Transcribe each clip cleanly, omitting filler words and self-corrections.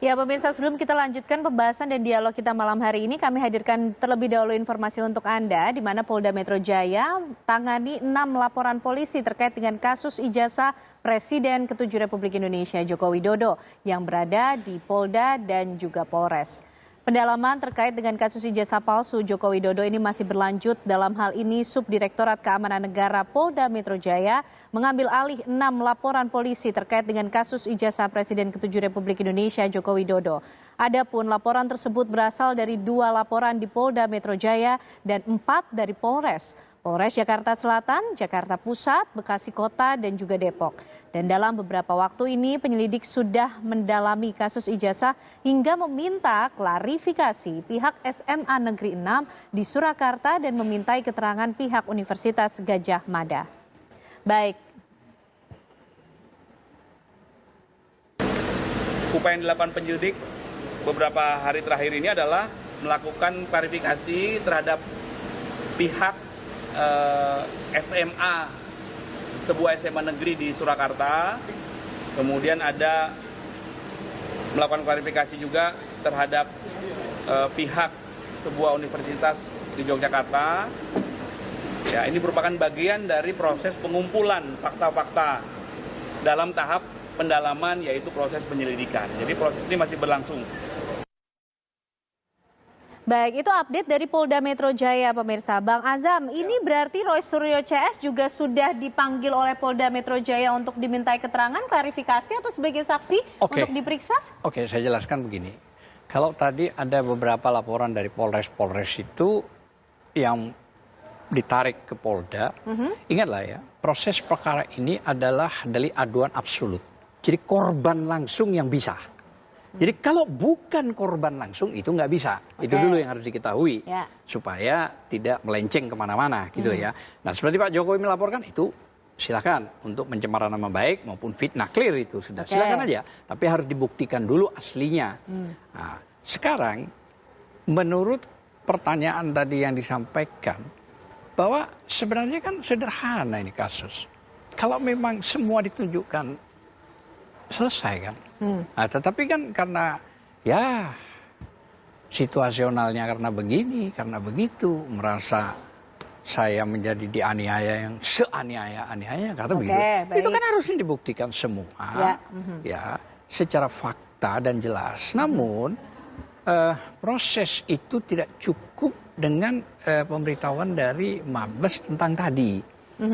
Ya pemirsa, sebelum kita lanjutkan pembahasan dan dialog kita malam hari ini, kami hadirkan terlebih dahulu informasi untuk Anda di mana Polda Metro Jaya tangani 6 laporan polisi terkait dengan kasus ijazah Presiden ke-7 Republik Indonesia Joko Widodo yang berada di Polda dan juga Polres. Pendalaman terkait dengan kasus ijazah palsu Joko Widodo ini masih berlanjut. Dalam hal ini, Subdirektorat Keamanan Negara Polda Metro Jaya mengambil alih 6 laporan polisi terkait dengan kasus ijazah Presiden ke-7 Republik Indonesia Joko Widodo. Adapun laporan tersebut berasal dari 2 laporan di Polda Metro Jaya dan 4 dari Polres. Polres Jakarta Selatan, Jakarta Pusat, Bekasi Kota, dan juga Depok. Dan dalam beberapa waktu ini penyelidik sudah mendalami kasus ijazah hingga meminta klarifikasi pihak SMA Negeri 6 di Surakarta dan memintai keterangan pihak Universitas Gadjah Mada. Baik. Upaya yang dilakukan penyelidik beberapa hari terakhir ini adalah melakukan klarifikasi terhadap pihak SMA, sebuah SMA negeri di Surakarta. Kemudian ada melakukan klarifikasi juga terhadap pihak sebuah universitas di Yogyakarta. Ya, ini merupakan bagian dari proses pengumpulan fakta-fakta dalam tahap pendalaman, yaitu proses penyelidikan. Jadi proses ini masih berlangsung. Baik, itu update dari Polda Metro Jaya, pemirsa. Bang Azam, ini berarti Roy Suryo CS juga sudah dipanggil oleh Polda Metro Jaya untuk dimintai keterangan, klarifikasi atau sebagai saksi untuk diperiksa? Oke, saya jelaskan begini. Kalau tadi ada beberapa laporan dari Polres itu yang ditarik ke Polda, ingatlah ya, proses perkara ini adalah delik aduan absolut. Jadi korban langsung yang bisa. Jadi kalau bukan korban langsung itu nggak bisa. Itu dulu yang harus diketahui. Ya. Supaya tidak melenceng kemana-mana gitu ya. Nah seperti Pak Jokowi melaporkan itu silakan untuk pencemaran nama baik maupun fitnah, clear itu sudah. Silakan aja. Tapi harus dibuktikan dulu aslinya. Nah, sekarang menurut pertanyaan tadi yang disampaikan bahwa sebenarnya kan sederhana ini kasus. Kalau memang semua ditunjukkan selesai kan. Nah, tetapi kan karena ya situasionalnya karena begini, karena begitu, merasa saya menjadi dianiaya yang seaniaya-aniaya kata begitu. Baik. Itu kan harusnya dibuktikan semua ya secara fakta dan jelas. Namun proses itu tidak cukup dengan pemberitahuan dari Mabes tentang tadi.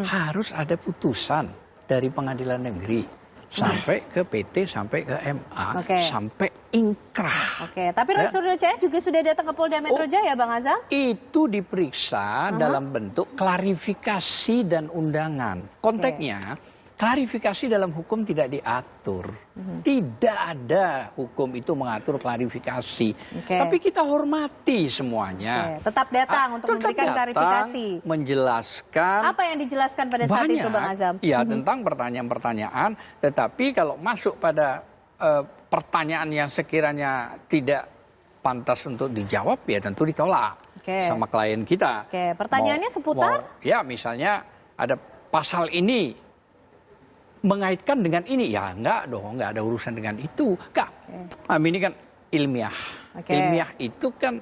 Harus ada putusan dari pengadilan negeri. Sampai ke PT, sampai ke MA, sampai inkrah. Tapi Roy Suryo CS juga sudah datang ke Polda Metro Jaya, Bang Azam? Itu diperiksa dalam bentuk klarifikasi dan undangan. Konteksnya, klarifikasi dalam hukum tidak diatur. Tidak ada hukum itu mengatur klarifikasi. Tapi kita hormati semuanya. Tetap datang untuk memberikan klarifikasi. Menjelaskan. Apa yang dijelaskan pada saat itu, Bang Azam? Ya, tentang pertanyaan-pertanyaan. Tetapi kalau masuk pada pertanyaan yang sekiranya tidak pantas untuk dijawab, ya tentu ditolak sama klien kita. Pertanyaannya seputar? Ya, misalnya ada pasal ini mengaitkan dengan ini, ya enggak dong, enggak ada urusan dengan itu. Ini kan ilmiah. Ilmiah itu kan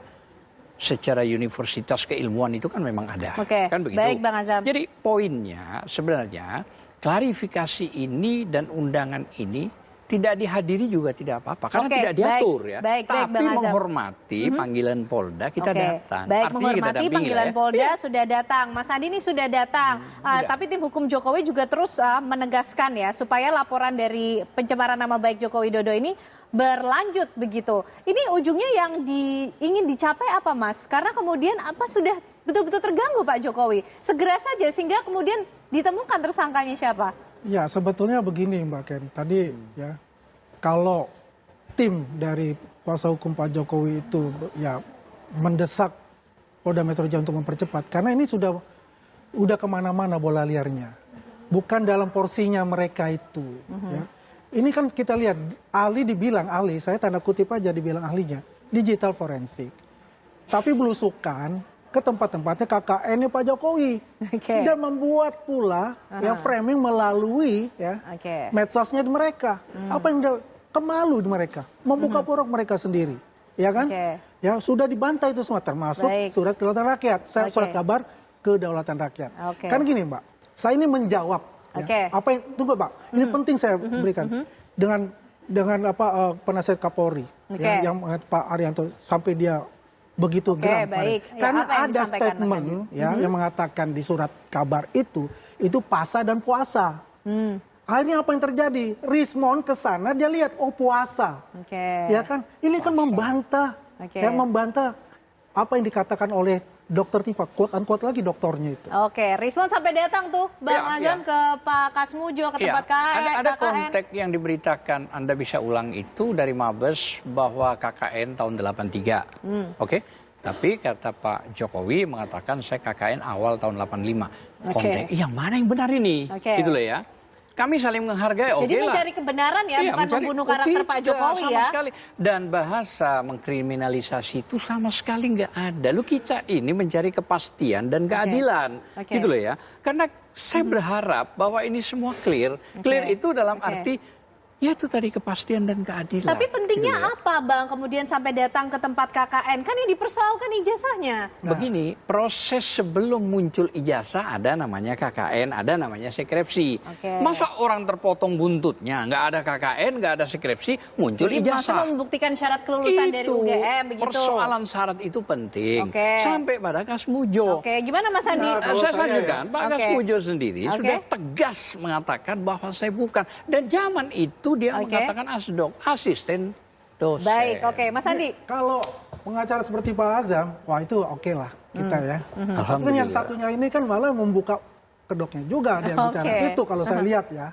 secara universitas keilmuan itu kan memang ada. Kan begitu. Baik, Bang Azam. Jadi poinnya sebenarnya klarifikasi ini dan undangan ini tidak dihadiri juga tidak apa-apa karena tidak diatur ya. Tapi menghormati panggilan Polda kita datang. Baik, menghormati panggilan Polda sudah datang. Mas Andi ini sudah datang. Tapi tim hukum Jokowi juga terus menegaskan ya supaya laporan dari pencemaran nama baik Joko Widodo ini berlanjut begitu. Ini ujungnya yang ingin dicapai apa, Mas? Karena kemudian sudah betul-betul terganggu Pak Jokowi. Segera saja sehingga kemudian ditemukan tersangkanya siapa? Ya, sebetulnya begini Mbak Ken. Tadi ya, kalau tim dari kuasa hukum Pak Jokowi itu ya mendesak Polda Metro Jaya untuk mempercepat, karena ini sudah kemana-mana bola liarnya. Bukan dalam porsinya mereka itu. Ya. Ini kan kita lihat, dibilang ahli, saya tanda kutip aja dibilang ahlinya, digital forensik. Tapi belusukan ke tempat-tempatnya KKN-nya Pak Jokowi. Dan membuat pula ya framing melalui ya medsosnya mereka. Apa yang kemalu mereka, membuka porok mereka sendiri, ya kan? Ya sudah dibantah itu semua, termasuk surat kedaulatan rakyat, surat kabar kedaulatan rakyat. Kan gini Mbak, saya ini menjawab, ya, apa yang tunggu Pak, ini penting saya berikan dengan apa penasihat Kapolri, ya, yang Pak Arianto sampai dia begitu geram, karena ada statement ya yang mengatakan di surat kabar itu pasca dan puasa. Akhirnya apa yang terjadi? Rismon ke sana dia lihat puasa. Ya kan? Ini kan membantah ya membantah apa yang dikatakan oleh Dr. Tifa, quote unquote lagi doktornya itu. Rismon sampai datang tuh Bang Azam ke Pak Kasmujo ke tempat Ada konteks yang diberitakan, Anda bisa ulang itu dari Mabes bahwa KKN tahun 83. Tapi kata Pak Jokowi mengatakan saya KKN awal tahun 85. Konteks yang mana yang benar ini? Gitu loh ya. Kami saling menghargai. Jadi mencari kebenaran ya, bukan membunuh karakter Pak Jokowi sama ya. Sekali. Dan bahasa mengkriminalisasi itu sama sekali nggak ada. Lu kita ini mencari kepastian dan keadilan, gitu loh ya. Karena saya berharap bahwa ini semua clear. Clear itu dalam arti ya itu tadi kepastian dan keadilan. Tapi pentingnya gitu apa Bang kemudian sampai datang ke tempat KKN? Kan yang dipersoalkan ijazahnya. Begini, proses sebelum muncul ijazah ada namanya KKN, ada namanya skripsi. Masa orang terpotong buntutnya, nggak ada KKN, nggak ada skripsi, muncul ijazah. Maksudnya membuktikan syarat kelulusan dari UGM begitu. Persoalan syarat itu penting. Sampai pada Kasmujo. Gimana Mas Andi? Saya lanjutkan, Pak Kasmujo sendiri sudah tegas mengatakan bahwa saya bukan. Dan zaman itu dia mengatakan asisten dosen. Baik, Mas Andi. Kalau pengacara seperti Pak Azam, wah itu oke lah kita ya. Tapi kan yang satunya ini kan malah membuka kedoknya juga dia bicara itu kalau saya lihat ya.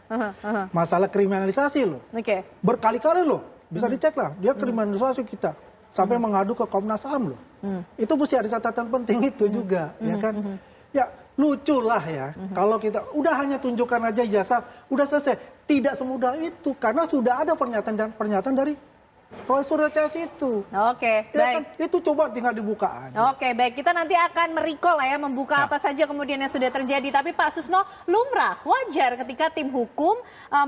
Masalah kriminalisasi loh. Berkali-kali loh, bisa dicek lah. Dia kriminalisasi kita sampai mengadu ke Komnas HAM loh. Itu mesti ada catatan penting itu juga, ya kan? Ya lucu lah ya, kalau kita udah hanya tunjukkan aja ijazah, udah selesai. Tidak semudah itu, karena sudah ada pernyataan dari Profesor CS itu. Baik. Kan, itu coba tinggal dibuka aja. Baik. Kita nanti akan merecall lah ya, membuka apa saja kemudian yang sudah terjadi. Tapi Pak Susno, lumrah, wajar ketika tim hukum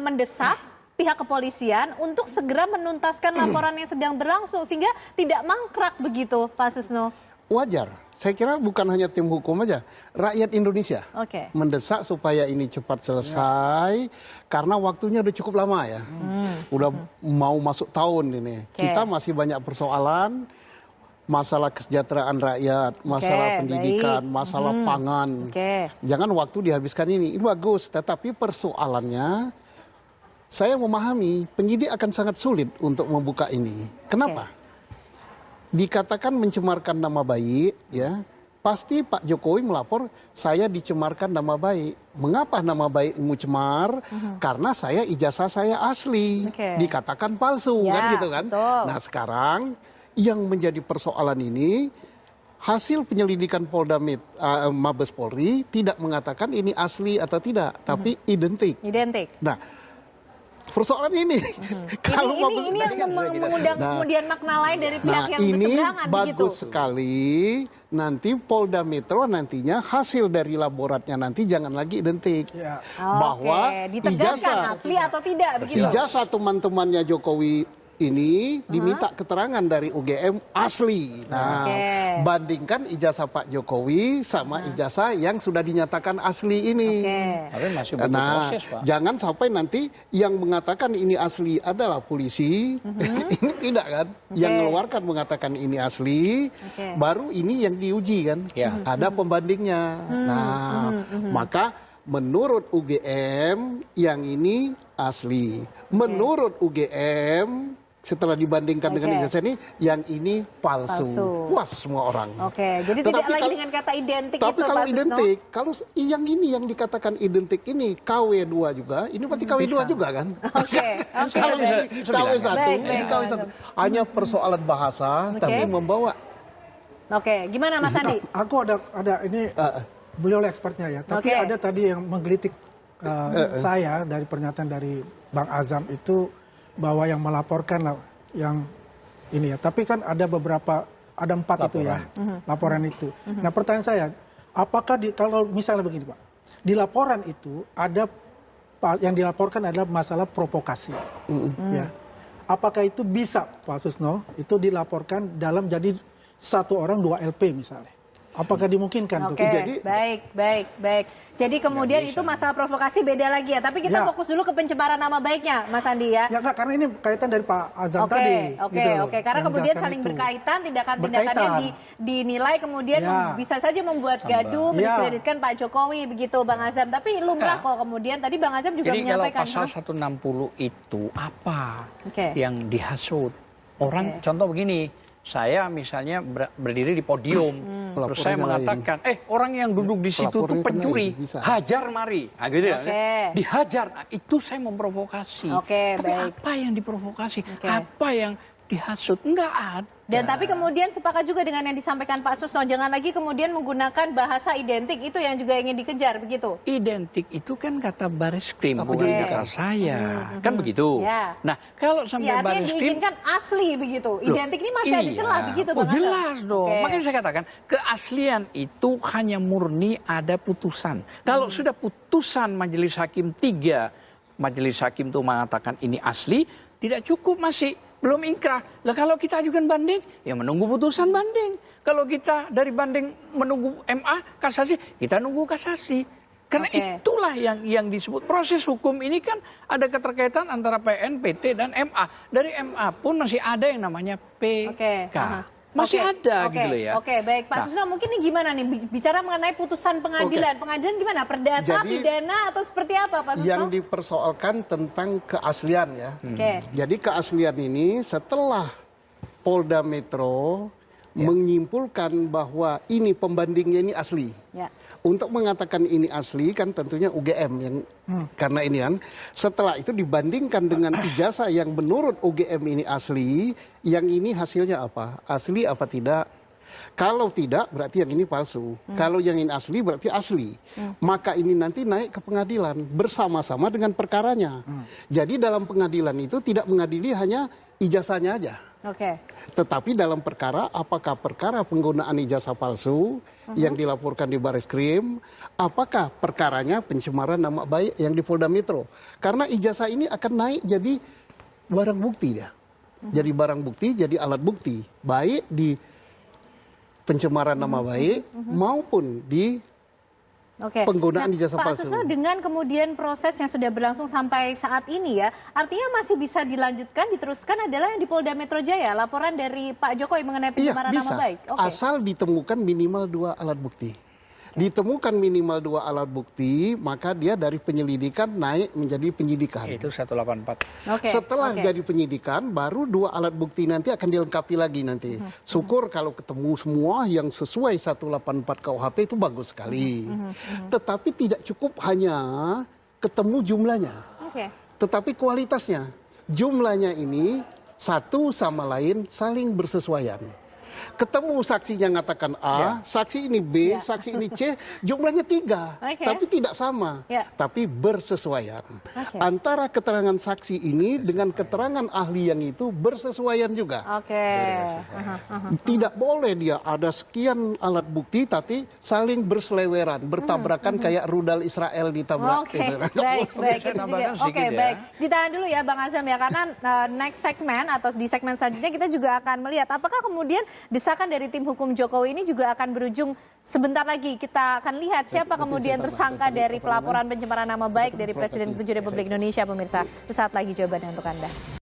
mendesak pihak kepolisian untuk segera menuntaskan laporan yang sedang berlangsung sehingga tidak mangkrak begitu, Pak Susno. Wajar. Saya kira bukan hanya tim hukum aja, rakyat Indonesia mendesak supaya ini cepat selesai karena waktunya udah cukup lama ya. Udah mau masuk tahun ini. Kita masih banyak persoalan, masalah kesejahteraan rakyat, masalah pendidikan, masalah pangan. Jangan waktu dihabiskan ini bagus, tetapi persoalannya saya memahami penyidik akan sangat sulit untuk membuka ini. Kenapa? Dikatakan mencemarkan nama baik, ya pasti Pak Jokowi melapor saya dicemarkan nama baik. Mengapa nama baikmu cemar? Karena saya ijazah saya asli, dikatakan palsu, kan gitu kan? Nah sekarang yang menjadi persoalan ini hasil penyelidikan Polda Mabes Polri tidak mengatakan ini asli atau tidak, tapi identik. Nah persoalan ini. Ini yang mengundang kemudian makna lain dari pihak yang berseberangan. Ini bagus sekali. Nanti Polda Metro nantinya hasil dari laboratnya nanti jangan lagi identik. Bahwa ditegaskan asli atau tidak begitu. Ijazah teman-temannya Jokowi ini diminta keterangan dari UGM asli. Nah, bandingkan ijazah Pak Jokowi sama ijazah yang sudah dinyatakan asli ini. Tapi masih butuh proses, Pak. Jangan sampai nanti yang mengatakan ini asli adalah polisi, ini tidak kan? Yang mengeluarkan mengatakan ini asli, baru ini yang diuji kan? Ada pembandingnya. Maka menurut UGM yang ini asli. Menurut UGM setelah dibandingkan dengan ijazah ini, yang ini palsu. Puas semua orang. Jadi tidak lagi dengan kata identik itu, tapi kalau identik, kalau yang ini yang dikatakan identik ini KW2 juga, ini berarti KW2 juga kan? Kalau ini KW1, ini KW1. Hanya persoalan bahasa, tapi membawa. Gimana Mas Andi? Aku ada ini, beliau expertnya ya, tapi ada tadi yang menggelitik saya dari pernyataan dari Bang Azam itu, bahwa yang melaporkan yang ini ya. Tapi kan ada beberapa, ada 4 itu ya, laporan itu. Nah pertanyaan saya, apakah kalau misalnya begini Pak, di laporan itu ada yang dilaporkan adalah masalah provokasi, ya. apakah itu bisa Pak Susno itu dilaporkan dalam jadi satu orang 2 LP misalnya? Apakah dimungkinkan? Oke, baik. Jadi kemudian itu masalah provokasi beda lagi ya. Tapi kita fokus dulu ke pencemaran nama baiknya, Mas Andi ya. Ya enggak, karena ini kaitan dari Pak Azam tadi. Oke. Karena kemudian saling berkaitan, tindakan-tindakannya dinilai kemudian bisa saja membuat gaduh, mendiskreditkan Pak Jokowi begitu, Bang Azam. Tapi lumrah kok kemudian tadi Bang Azam juga menyampaikan. Jadi kalau pasal 160 itu apa yang dihasut? Orang contoh begini. Saya misalnya berdiri di podium, terus saya mengatakan, orang yang duduk di situ itu pencuri, hajar mari, gitu ya. Dihajar, itu saya memprovokasi. Tapi apa yang diprovokasi? Apa yang dihasut? Enggak ada. Dan tapi kemudian sepakat juga dengan yang disampaikan Pak Susno, jangan lagi kemudian menggunakan bahasa identik, itu yang juga ingin dikejar, begitu? Identik itu kan kata Bareskrim, bukan kata saya. Kan begitu? Nah, kalau sampai Bareskrim... diinginkan asli begitu, identik ini masih ada celah begitu, Bang Azam? Jelas dong, makanya saya katakan, keaslian itu hanya murni ada putusan. Kalau sudah putusan Majelis Hakim 3, Majelis Hakim itu mengatakan ini asli, tidak cukup masih. Belum ingkrah. Lah kalau kita ajukan banding, ya menunggu putusan banding. Kalau kita dari banding menunggu MA, kasasi, kita nunggu kasasi. Karena itulah yang disebut proses hukum ini kan ada keterkaitan antara PN, PT, dan MA. Dari MA pun masih ada yang namanya PK. Masih ada gitu loh ya. Baik. Pak Susno, mungkin ini gimana nih bicara mengenai putusan pengadilan. Pengadilan gimana? Perdata, pidana, atau seperti apa Pak Susno? Yang dipersoalkan tentang keaslian ya. Jadi keaslian ini setelah Polda Metro menyimpulkan bahwa ini pembandingnya ini asli. Untuk mengatakan ini asli kan tentunya UGM yang karena ini kan setelah itu dibandingkan dengan ijazah yang menurut UGM ini asli, yang ini hasilnya apa? Asli apa tidak? Kalau tidak berarti yang ini palsu. Kalau yang ini asli berarti asli. Maka ini nanti naik ke pengadilan bersama-sama dengan perkaranya. Jadi dalam pengadilan itu tidak mengadili hanya ijazahnya aja. Tetapi dalam perkara, apakah perkara penggunaan ijazah palsu yang dilaporkan di Bareskrim, apakah perkaranya pencemaran nama baik yang di Polda Metro? Karena ijazah ini akan naik jadi barang bukti ya. Jadi barang bukti, jadi alat bukti. Baik di pencemaran nama baik maupun di penggunaan ijazah palsu. Pak Susno, dengan kemudian proses yang sudah berlangsung sampai saat ini ya, artinya masih bisa dilanjutkan, diteruskan adalah yang di Polda Metro Jaya, laporan dari Pak Jokowi mengenai pencemaran nama baik. Asal ditemukan minimal 2 alat bukti. Ditemukan minimal 2 alat bukti, maka dia dari penyelidikan naik menjadi penyidikan. Itu 184. Setelah jadi penyidikan, baru 2 alat bukti nanti akan dilengkapi lagi nanti. Syukur kalau ketemu semua yang sesuai 184 KUHP itu bagus sekali. Tetapi tidak cukup hanya ketemu jumlahnya. Tetapi kualitasnya. Jumlahnya ini satu sama lain saling bersesuaian. Ketemu saksinya mengatakan A, saksi ini B, saksi ini C, jumlahnya 3, tapi tidak sama, tapi bersesuaian. Antara keterangan saksi ini dengan keterangan ahli yang itu bersesuaian juga. Tidak boleh dia ada sekian alat bukti, tapi saling berseleweran, bertabrakan kayak rudal Israel ditabrak. Baik. Ditahan dulu ya Bang Azam ya, karena next segmen atau di segmen selanjutnya kita juga akan melihat apakah kemudian desakan dari tim hukum Jokowi ini juga akan berujung sebentar lagi. Kita akan lihat siapa kemudian tersangka dari pelaporan pencemaran nama baik dari Presiden ke-7 Republik Indonesia, pemirsa. Sesaat lagi jawabannya untuk Anda.